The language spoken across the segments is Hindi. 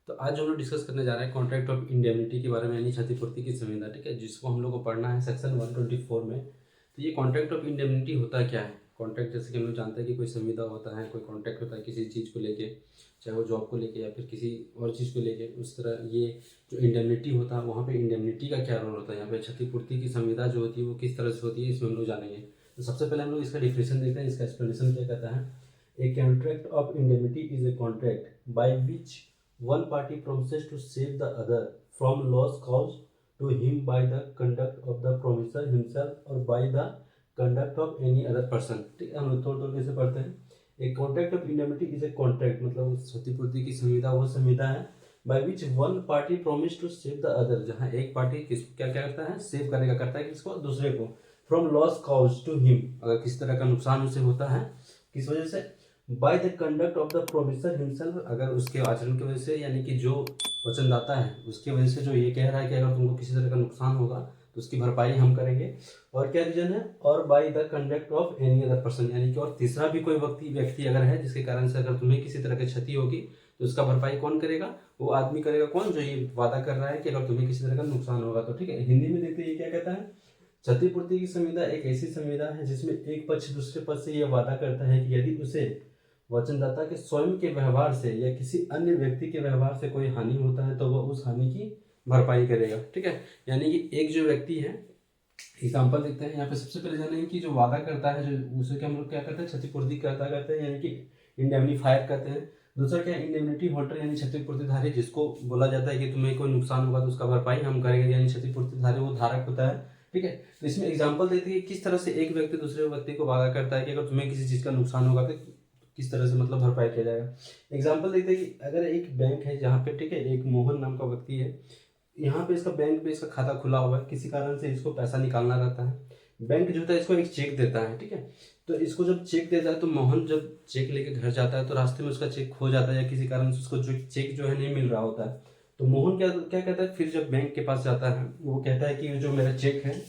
तो आज जो हम लोग डिस्कस करने जा रहे हैं कॉन्ट्रैक्ट ऑफ इंडेमनिटी के बारे में, यानी क्षतिपूर्ति की संविदा, ठीक है, जिसको हम लोग को पढ़ना है सेक्शन 124 में। तो ये कॉन्ट्रैक्ट ऑफ इंडेमनिटी होता क्या है? कॉन्ट्रैक्ट जैसे कि हम लोग जानते हैं कि कोई संविदा होता है, कोई कॉन्ट्रैक्ट होता है किसी चीज़ को लेके, चाहे वो जॉब को लेके या फिर किसी और चीज़ को लेके। उस तरह ये जो इंडेमनिटी होता है, वहाँ पे इंडेमनिटी का क्या रोल होता है, यहाँ पे क्षतिपूर्ति की संविदा जो होती है वो किस तरह से होती है, इसमें हम लोग जानेंगे। तो सबसे पहले हम लोग इसका डिफिनेशन देखते हैं, इसका एक्सप्लेनेशन क्या कहता है। A contract of indemnity is a contract by which one party promises to save the other from loss caused to him by the conduct of the promiser himself or by the conduct of any other person। ठीक है, हम लोग तोड़ कैसे पढ़ते हैं। एक contract of indemnity is a contract, मतलब क्षतिपूर्ति की संविदा वो संविदा है by which one party promise to save the other, जहाँ एक पार्टी किस क्या क्या करता है, सेव करने का करता है किसको, दूसरे को, from loss cause to him, अगर किसी तरह का नुकसान उसे होता है किस वजह से, by the conduct of the promisor himself, अगर उसके आचरण की वजह से, यानी कि जो वचनदाता है उसकी वजह से जो ये कह रहा है कि अगर तुमको किसी तरह का नुकसान होगा तो उसकी भरपाई हम करेंगे। और क्या रीजन है, और by the conduct of any other person, यानी कि और तीसरा भी कोई व्यक्ति अगर है जिसके कारण से अगर तुम्हें किसी तरह की क्षति होगी तो उसका भरपाई कौन करेगा, वो आदमी करेगा। कौन? जो ये वादा कर रहा है कि अगर तुम्हें किसी तरह का नुकसान होगा तो। ठीक है, हिंदी में देखते ये क्या कहता है। क्षतिपूर्ति की संविदा एक ऐसी संविदा है जिसमें एक पक्ष दूसरे पक्ष से यह वादा करता है कि यदि उसे वचनदाता के स्वयं के व्यवहार से या किसी अन्य व्यक्ति के व्यवहार से कोई हानि होता है तो वह उस हानि की भरपाई करेगा। ठीक है, यानी कि एक जो व्यक्ति है, एग्जाम्पल देखते हैं यहाँ पे। सबसे पहले जानेंगे कि जो वादा करता है, जो उसे क्या हम लोग क्या करते हैं, क्षतिपूर्ति करते हैं, यानी कि इंडेमनीफायर कहते हैं। दूसरा क्या है, इंडेमनिटी होल्डर, यानी क्षतिपूर्तिधारी, जिसको बोला जाता है कि तुम्हें कोई नुकसान होगा तो उसका भरपाई हम करेंगे, यानी क्षतिपूर्तिधारी वो धारक होता है। ठीक है, तो इसमें एग्जाम्पल देते हैं किस तरह से एक व्यक्ति दूसरे व्यक्ति को वादा करता है कि अगर तुम्हें किसी चीज़ का नुकसान होगा तो किस तरह से मतलब भरपाई किया जाएगा। एग्जाम्पल देखते हैं कि अगर एक बैंक है जहाँ पे, ठीक है, एक मोहन नाम का व्यक्ति है, यहाँ पे इसका बैंक पे इसका खाता खुला हुआ है, किसी कारण से इसको पैसा निकालना रहता है। बैंक जो होता है इसको एक चेक देता है। ठीक है, तो इसको जब चेक देता है तो मोहन जब चेक लेके घर जाता है तो रास्ते में उसका चेक खो जाता है या किसी कारण से उसको जो चेक जो है नहीं मिल रहा होता है। तो मोहन क्या क्या कहता है, फिर जब बैंक के पास जाता है वो कहता है कि जो मेरा चेक है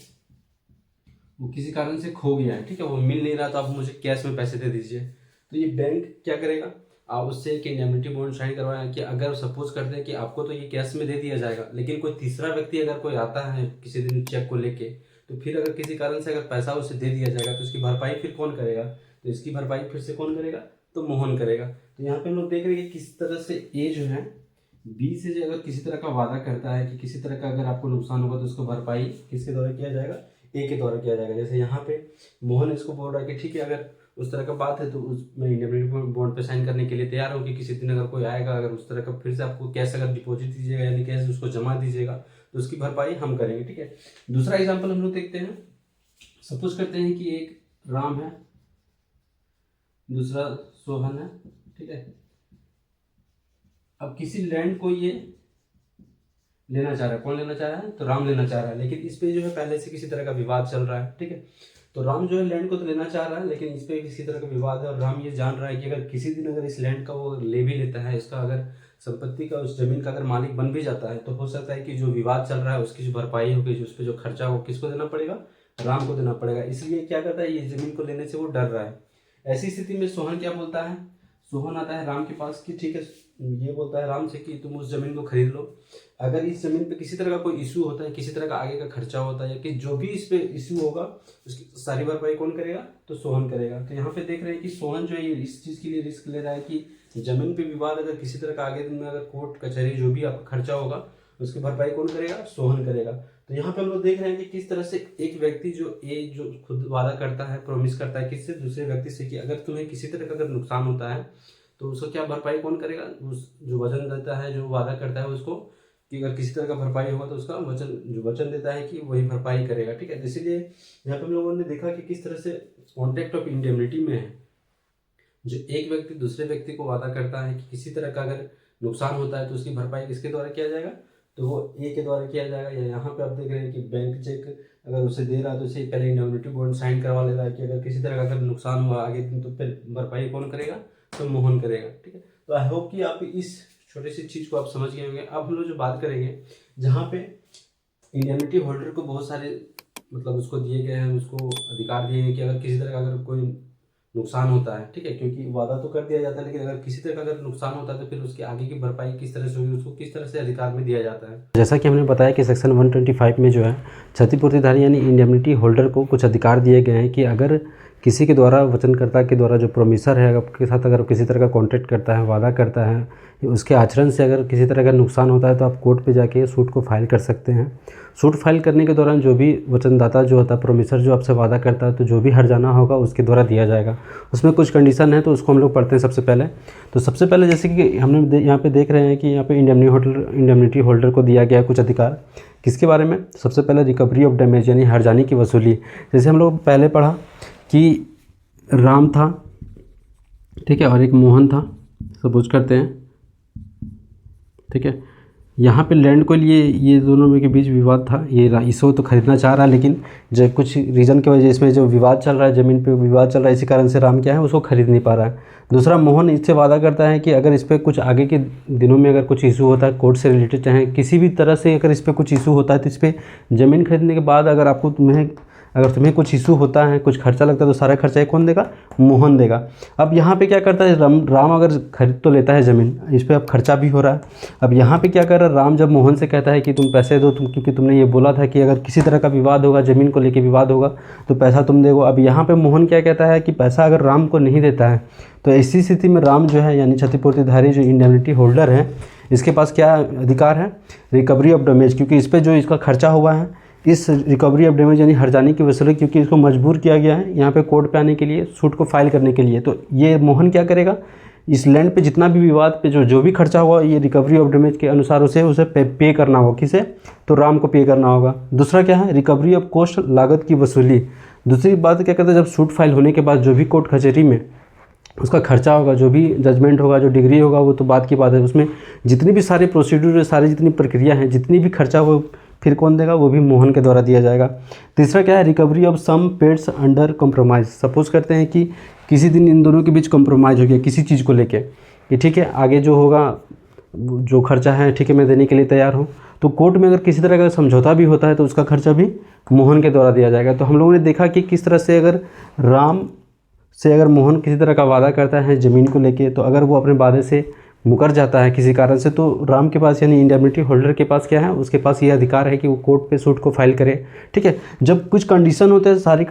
वो किसी कारण से खो गया है, ठीक है, वो मिल नहीं रहा, तो आप मुझे कैश में पैसे दे दीजिए। तो ये बैंक क्या करेगा, आप उससे एक इंडेमनिटी बॉन्ड साइन करवाएं कि अगर सपोज करते हैं कि आपको तो ये कैश में दे दिया जाएगा, लेकिन कोई तीसरा व्यक्ति अगर कोई आता है किसी दिन चेक को लेके, तो फिर अगर किसी कारण से अगर पैसा उसे दे दिया जाएगा तो इसकी भरपाई फिर कौन करेगा, तो इसकी भरपाई फिर से कौन करेगा, तो मोहन करेगा। तो यहाँ पे हम लोग देख रहे हैं कि किस तरह से ए जो है बी से जो अगर किसी तरह का वादा करता है कि किसी तरह का अगर आपको नुकसान होगा तो उसको भरपाई किसके द्वारा किया जाएगा, ए के द्वारा किया जाएगा। जैसे यहाँ पे मोहन इसको बोल रहा है कि ठीक है, अगर उस तरह का बात है तो उसमें इंडेमनिटी बॉन्ड पे साइन करने के लिए तैयार हो कि किसी दिन अगर कोई आएगा, अगर उस तरह का फिर से आपको कैश अगर डिपॉजिट दीजिएगा, यानी कैश उसको जमा दीजिएगा, तो उसकी भरपाई हम करेंगे। ठीक है, दूसरा एग्जाम्पल हम लोग देखते हैं। सपोज करते हैं कि एक राम है, दूसरा सोहन है। ठीक है, अब किसी लैंड को ये लेना चाह रहा है। कौन लेना चाह रहा है, तो राम लेना चाह रहा है, लेकिन इस पे जो है पहले से किसी तरह का विवाद चल रहा है। ठीक है, तो राम जो है लैंड को तो लेना चाह रहा है, लेकिन इस पे किसी तरह का विवाद है और राम ये जान रहा है कि अगर किसी दिन अगर इस लैंड का वो ले भी लेता है, इसका अगर संपत्ति का, उस जमीन का अगर मालिक बन भी जाता है, तो हो सकता है कि जो विवाद चल रहा है उसकी जो भरपाई होगी, जो उस पर जो खर्चा हो, किसको देना पड़ेगा, राम को देना पड़ेगा। इसलिए क्या करता है, ये जमीन को लेने से वो डर रहा है। ऐसी स्थिति में सोहन क्या बोलता है, सोहन आता है राम के पास कि ठीक है, ये बोलता है राम से कि तुम उस जमीन को खरीद लो। अगर इस जमीन पे किसी तरह का कोई इशू होता है, किसी तरह का आगे का खर्चा होता है, या कि जो भी इस पे इशू होगा उसकी सारी भरपाई कौन करेगा, तो सोहन करेगा। तो यहाँ पे देख रहे हैं कि सोहन जो है ये इस चीज़ के लिए रिस्क ले रहा है कि जमीन पे विवाद अगर किसी तरह का आगे दिन में अगर कोर्ट कचहरी जो भी आपका खर्चा होगा उसकी भरपाई कौन करेगा, सोहन करेगा। तो यहाँ पे हम लोग देख रहे हैं कि किस तरह से एक व्यक्ति जो खुद वादा करता है, प्रॉमिस करता है किससे, दूसरे व्यक्ति से, कि अगर तुम्हें किसी तरह का अगर नुकसान होता है तो उसको क्या भरपाई कौन करेगा, उस जो वचन देता है, जो वादा करता है उसको, कि अगर किसी तरह का भरपाई होगा तो उसका जो वचन देता है कि वही भरपाई करेगा। ठीक है, इसीलिए यहाँ पे हम लोगों ने देखा कि किस तरह से कॉन्ट्रैक्ट ऑफ इंडेमनिटी में है, जो एक व्यक्ति दूसरे व्यक्ति को वादा करता है कि किसी तरह का अगर नुकसान होता है तो उसकी भरपाई किसके द्वारा किया जाएगा, तो वो ए के द्वारा किया जाएगा। या यहाँ पे आप देख रहे हैं कि बैंक चेक अगर उसे दे रहा है तो उसे पहले इंडेमनिटी बॉन्ड साइन करवा ले रहा है कि अगर किसी तरह का अगर नुकसान हुआ आगे दिन तो फिर भरपाई कौन करेगा, तो मोहन करेगा। ठीक है, तो आई होप कि आप इस छोटी सी चीज़ को आप समझ गए होंगे। अब हम लोग जो बात करेंगे जहाँ पे इंडेमनिटी होल्डर को बहुत सारे मतलब उसको दिए गए हैं, उसको अधिकार दिए हैं कि अगर किसी तरह का अगर कोई नुकसान होता है, ठीक है, क्योंकि वादा तो कर दिया जाता है, लेकिन अगर किसी तरह का अगर नुकसान होता है तो फिर उसकी आगे की भरपाई किस तरह से होगी, उसको किस तरह से अधिकार में दिया जाता है। जैसा कि हमने बताया कि सेक्शन 125 में जो है क्षतिपूर्तिधारी यानी इंडेमनिटी होल्डर को कुछ अधिकार दिए गए हैं कि अगर किसी के द्वारा वचनकर्ता के द्वारा जो प्रोमिसर है आपके साथ अगर किसी तरह का कॉन्ट्रैक्ट करता है, वादा करता है, उसके आचरण से अगर किसी तरह का नुकसान होता है तो आप कोर्ट पे जाके सूट को फाइल कर सकते हैं। सूट फाइल करने के दौरान जो भी वचनदाता जो होता है, प्रोमिसर जो आपसे वादा करता है, तो जो भी हर्जाना होगा उसके द्वारा दिया जाएगा। उसमें कुछ कंडीशन है तो उसको हम लोग पढ़ते हैं सबसे पहले। तो सबसे पहले जैसे कि हमने यहाँ पे देख रहे हैं कि यहाँ पे इंडेमनिटी होल्डर को दिया गया है कुछ अधिकार। किसके बारे में? सबसे पहले रिकवरी ऑफ डैमेज यानी हर्जानी की वसूली। जैसे हम लोग पहले पढ़ा कि राम था, ठीक है, और एक मोहन था, सपोज करते हैं, ठीक है। यहाँ पे लैंड को लिए ये दोनों में के बीच विवाद था, ये इसको तो खरीदना चाह रहा है, लेकिन जब कुछ रीज़न की वजह इसमें जो विवाद चल रहा है, ज़मीन पे विवाद चल रहा है, इसी कारण से राम क्या है उसको खरीद नहीं पा रहा है। दूसरा, मोहन इससे वादा करता है कि अगर इस पर कुछ आगे के दिनों में अगर कुछ इशू होता है कोर्ट से रिलेटेड, चाहे किसी भी तरह से अगर इस पर कुछ इशू होता है तो इस पर ज़मीन खरीदने के बाद अगर तुम्हें कुछ इशू होता है, कुछ खर्चा लगता है, तो सारा खर्चा कौन देगा? मोहन देगा। अब यहाँ पे क्या करता है राम अगर खरीद तो लेता है ज़मीन, इस पर अब खर्चा भी हो रहा है। अब यहाँ पे क्या कर रहा है राम, जब मोहन से कहता है कि तुम पैसे दो, क्योंकि तुमने ये बोला था कि अगर किसी तरह का विवाद होगा, ज़मीन को लेके विवाद होगा तो पैसा तुम देगो। अब यहाँ पर मोहन क्या कहता है कि पैसा अगर राम को नहीं देता है तो ऐसी स्थिति में राम जो है यानी क्षतिपूर्तिधारी जो इंडेमनिटी होल्डर है, इसके पास क्या अधिकार है? रिकवरी ऑफ डैमेज, क्योंकि इस पर जो इसका खर्चा हुआ है, इस रिकवरी ऑफ डैमेज यानी हर्जानी की वसूली, क्योंकि इसको मजबूर किया गया है यहाँ पे कोर्ट पे आने के लिए, सूट को फाइल करने के लिए। तो ये मोहन क्या करेगा? इस लैंड पे जितना भी विवाद पे जो भी खर्चा हुआ, ये रिकवरी ऑफ डैमेज के अनुसार उसे पे करना होगा। किसे? तो राम को पे करना होगा। दूसरा क्या है? रिकवरी ऑफ कॉस्ट, लागत की वसूली। दूसरी बात क्या कहते हैं, जब सूट फाइल होने के बाद जो भी कोर्ट कचहरी में उसका खर्चा होगा, जो भी जजमेंट होगा, जो डिग्री होगा, वो तो बात की बात है। उसमें जितनी भी सारे प्रोसीड्यूर है, सारी जितनी प्रक्रिया है, जितनी भी खर्चा वो फिर कौन देगा? वो भी मोहन के द्वारा दिया जाएगा। तीसरा क्या है? Recovery of sum paid under compromise. Suppose करते हैं कि किसी दिन इन दोनों के बीच कॉम्प्रोमाइज़ हो गया किसी चीज़ को लेके कि ठीक है आगे जो होगा जो खर्चा है, ठीक है, मैं देने के लिए तैयार हूँ। तो कोर्ट में अगर किसी तरह का समझौता भी होता है तो उसका खर्चा भी मोहन के द्वारा दिया जाएगा। तो हम लोगों ने देखा कि किस तरह से अगर राम से अगर मोहन किसी तरह का वादा करता है ज़मीन को लेके, तो अगर वो अपने वादे से मुकर जाता है किसी कारण से, तो राम के पास यानी इंडेमनिटी होल्डर के पास क्या है? उसके पास ये अधिकार है कि वो कोर्ट पे सूट को फाइल करे, ठीक है। जब कुछ कंडीशन होते हैं, सारी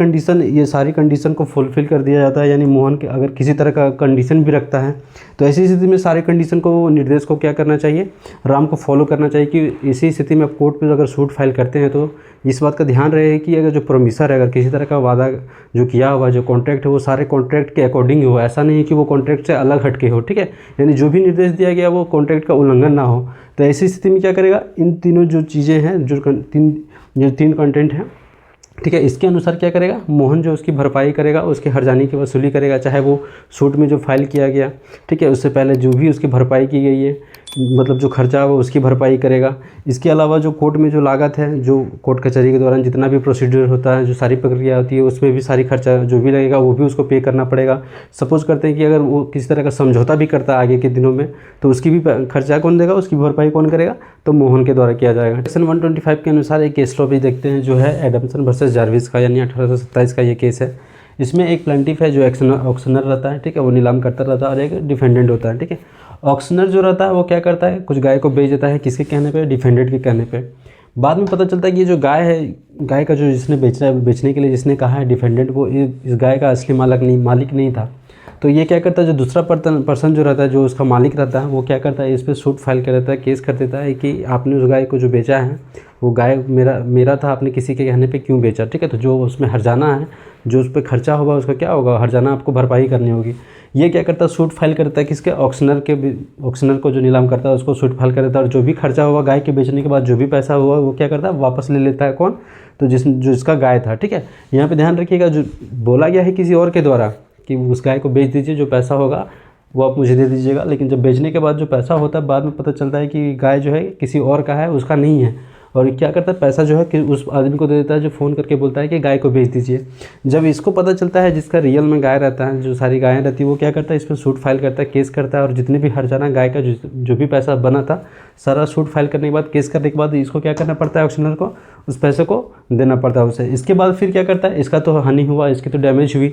कंडीशन को फुलफ़िल कर दिया जाता है, यानी मोहन के अगर किसी तरह का कंडीशन भी रखता है तो ऐसी स्थिति में सारे कंडीशन को निर्देश को क्या करना चाहिए? राम को फॉलो करना चाहिए। कि इसी स्थिति में आप कोर्ट पर अगर सूट फाइल करते हैं तो इस बात का ध्यान रहे कि अगर जो प्रोमिसर है, अगर किसी तरह का वादा जो किया हुआ जो कॉन्ट्रैक्ट है, वो सारे कॉन्ट्रैक्ट के अकॉर्डिंग हो, ऐसा नहीं है कि वो कॉन्ट्रैक्ट से अलग हट के हो, ठीक है। यानी जो भी निर्देश दिया गया वो कॉन्ट्रैक्ट का उल्लंघन ना हो। तो ऐसी स्थिति में क्या करेगा? इन तीनों जो चीज़ें हैं, जो तीन कंटेंट हैं, ठीक है, इसके अनुसार क्या करेगा? मोहन जो उसकी भरपाई करेगा, उसके हर्जानी की वसूली करेगा, चाहे वो सूट में जो फाइल किया गया, ठीक है, उससे पहले जो भी उसकी भरपाई की गई है, मतलब जो खर्चा है वो उसकी भरपाई करेगा। इसके अलावा जो कोर्ट में जो लागत है, जो कोर्ट कचहरी के दौरान जितना भी प्रोसीड्यूर होता है, जो सारी प्रक्रिया होती है, उसमें भी सारी खर्चा जो भी लगेगा वो भी उसको पे करना पड़ेगा। सपोज़ करते हैं कि अगर वो किसी तरह का समझौता भी करता है आगे के दिनों में, तो उसकी भी खर्चा कौन देगा? उसकी भरपाई कौन करेगा? तो मोहन के द्वारा किया जाएगा। सेक्शन 125 के अनुसार एक केस लॉ भी देखते हैं जो है एडम्सन वर्सेस जार्विस का, यानी 1827 का ये केस है। इसमें एक प्लेंटिफ है जो ऑक्शनर रहता है, ठीक है, वो नीलाम करता रहता है, और एक डिफेंडेंट होता है, ठीक है। ऑक्शनर जो रहता है वो क्या करता है? कुछ गाय को बेच देता है, किसके कहने पे? डिफेंडेंट के कहने पे। बाद में पता चलता है कि ये जो गाय है, गाय का जो जिसने बेचने के लिए जिसने कहा है डिफेंडेंट, वो इस गाय का असली मालिक नहीं था। तो ये क्या करता है? जो दूसरा पर्सन जो रहता है, जो उसका मालिक रहता है, वो क्या करता है? इस पर सूट फाइल कर देता है, केस कर देता है कि आपने उस गाय को जो बेचा है वो गाय मेरा था, आपने किसी के कहने पे क्यों बेचा, ठीक है। तो जो उसमें हर्जाना है, जो उस पर खर्चा होगा, उसका क्या होगा? हर्जाना आपको भरपाई करनी होगी। ये क्या करता है? सूट फाइल करता है किसके? ऑक्शनर को जो नीलाम करता है उसको सूट फाइल कर देता है, और जो भी खर्चा होगा गाय के बेचने के बाद, जो भी पैसा हुआ वो क्या करता है? वापस ले लेता है। कौन? तो जिसका गाय था, ठीक है। यहाँ पे ध्यान रखिएगा, जो बोला गया है किसी और के द्वारा कि उस गाय को बेच दीजिए, जो पैसा होगा वो आप मुझे दे दीजिएगा, लेकिन जब बेचने के बाद जो पैसा होता है बाद में पता चलता है कि गाय जो है किसी और का है, उसका नहीं है। और क्या करता है, पैसा जो है कि उस आदमी को दे देता है जो फ़ोन करके बोलता है कि गाय को बेच दीजिए। जब इसको पता चलता है जिसका रियल में गाय रहता है, जो सारी गायें रहती है, वो क्या करता है, इस पर सूट फाइल करता है, केस करता है, और जितने भी हर्जाना गाय का जो भी पैसा बना था, सारा सूट फाइल करने के बाद, केस करने के बाद इसको क्या करना पड़ता है, ऑक्शनर को उस पैसे को देना पड़ता है उसे। इसके बाद फिर क्या करता है, इसका तो हानि हुआ, इसकी तो डैमेज हुई,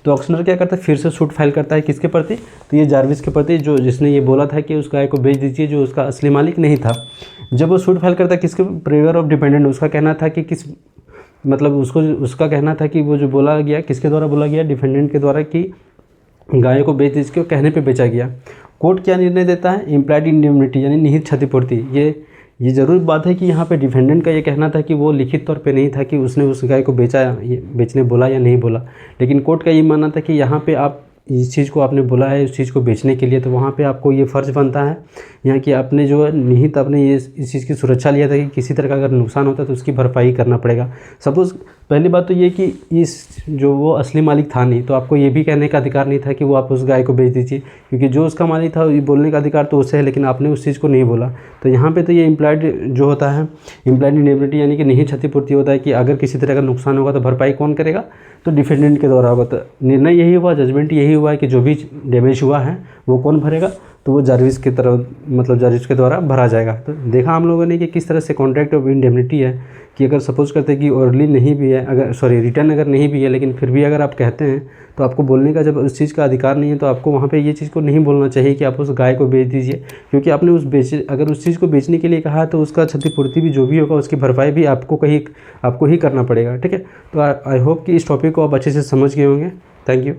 तो ऑक्शनर क्या करता है, फिर से सूट फाइल करता है किसके प्रति, तो ये जारविस के प्रति, जो जिसने ये बोला था कि उस गाय को बेच दीजिए, जो उसका असली मालिक नहीं था। जब वो सूट फाइल करता है किसके, प्रेयर ऑफ डिपेंडेंट, उसका कहना था कि किस, मतलब उसका कहना था कि वो जो बोला गया, किसके द्वारा बोला गया, डिफेंडेंट के द्वारा, कि गायों को बेच दीजिए, कहने पे बेचा गया। कोर्ट क्या निर्णय देता है, इम्प्लाइड इंडेमनिटी यानी निहित क्षतिपूर्ति। ये ज़रूर बात है कि यहाँ पे डिफेंडेंट का ये कहना था कि वो लिखित तौर पे नहीं था कि उसने उस गाय को बेचा, ये बेचने बोला या नहीं बोला, लेकिन कोर्ट का ये मानना था कि यहाँ पे आप इस चीज़ को आपने बोला है उस चीज़ को बेचने के लिए, तो वहाँ पे आपको ये फ़र्ज़ बनता है यहाँ कि आपने जो है निहित आपने ये इस चीज़ की सुरक्षा लिया था कि किसी तरह का अगर नुकसान होता है तो उसकी भरपाई करना पड़ेगा। सपोज़ पहली बात तो ये कि इस जो वो असली मालिक था नहीं, तो आपको ये भी कहने का अधिकार नहीं था कि वो आप उस गाय को बेच दीजिए, क्योंकि जो उसका मालिक था ये बोलने का अधिकार तो उससे है, लेकिन आपने उस चीज़ को नहीं बोला। तो यहाँ पे तो ये इम्प्लाइड जो होता है, इम्प्लाइड इंडेमनिटी यानी कि निहित क्षतिपूर्ति होता है कि अगर किसी तरह का नुकसान होगा तो भरपाई कौन करेगा, तो डिफेंडेंट के द्वारा होगा। तो निर्णय यही हुआ, जजमेंट यही हुआ है कि जो भी डैमेज हुआ है वो कौन भरेगा, तो वो जारविस की तरफ, मतलब जारविस के द्वारा भरा जाएगा। तो देखा हम लोगों ने कि किस तरह से कॉन्ट्रैक्ट ऑफ इंडेमनिटी है कि अगर सपोज़ करते हैं कि ओरली नहीं भी है, अगर सॉरी रिटर्न अगर नहीं भी है, लेकिन फिर भी अगर आप कहते हैं तो आपको बोलने का जब उस चीज़ का अधिकार नहीं है, तो आपको वहाँ पे ये चीज़ को नहीं बोलना चाहिए कि आप उस गाय को बेच दीजिए, क्योंकि आपने अगर उस चीज़ को बेचने के लिए कहा है तो उसका क्षतिपूर्ति भी जो भी होगा उसकी भरपाई भी आपको ही करना पड़ेगा। ठीक है, तो आई होप कि इस टॉपिक को आप अच्छे से समझ गए होंगे। Thank you.